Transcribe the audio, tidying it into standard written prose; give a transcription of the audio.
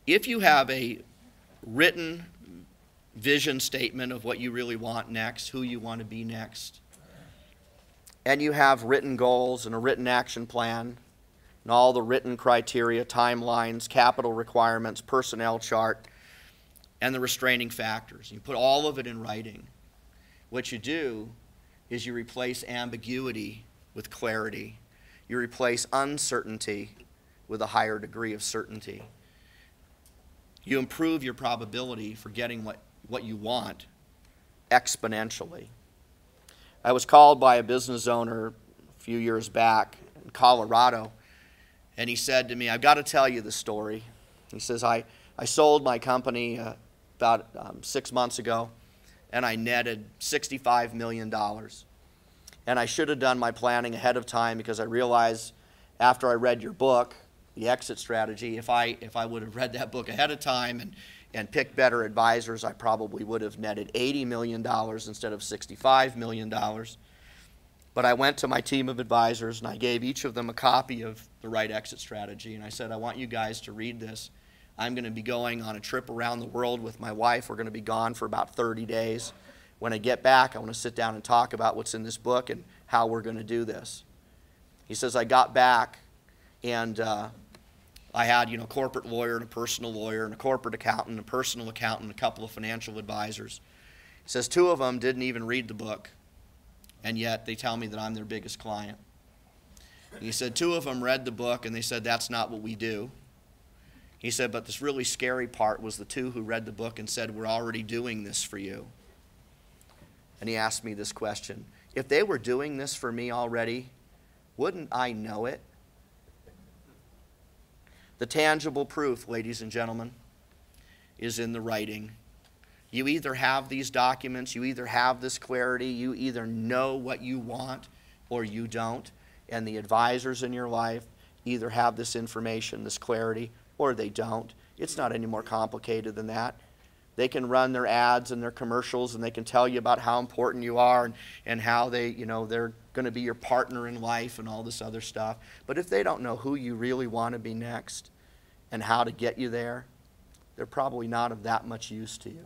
If you have a written vision statement of what you really want next, who you want to be next, and you have written goals and a written action plan, and all the written criteria, timelines, capital requirements, personnel chart, and the restraining factors. You put all of it in writing. What you do is you replace ambiguity with clarity. You replace uncertainty with a higher degree of certainty. You improve your probability for getting what you want exponentially. I was called by a business owner a few years back in Colorado, and he said to me, I've got to tell you the story. He says, I sold my company about 6 months ago, and I netted $65 million. And I should have done my planning ahead of time, because I realized after I read your book, The Exit Strategy, if I would have read that book ahead of time and picked better advisors, I probably would have netted $80 million instead of $65 million. But I went to my team of advisors, and I gave each of them a copy of the Wright Exit Strategy, and I said, I want you guys to read this. I'm going to be going on a trip around the world with my wife. We're going to be gone for about 30 days. When I get back, I want to sit down and talk about what's in this book and how we're going to do this. He says, I got back, and I had, a corporate lawyer and a personal lawyer and a corporate accountant and a personal accountant and a couple of financial advisors. He says 2 of them didn't even read the book, and yet they tell me that I'm their biggest client. He said 2 of them read the book, and they said, that's not what we do. He said, but this really scary part was the 2 who read the book and said, we're already doing this for you. And he asked me this question: if they were doing this for me already, wouldn't I know it? The tangible proof, ladies and gentlemen, is in the writing. You either have these documents, you either have this clarity, you either know what you want or you don't. And the advisors in your life either have this information, this clarity, or they don't. It's not any more complicated than that. They can run their ads and their commercials, and they can tell you about how important you are and how they're going to be your partner in life and all this other stuff. But if they don't know who you really want to be next and how to get you there, they're probably not of that much use to you.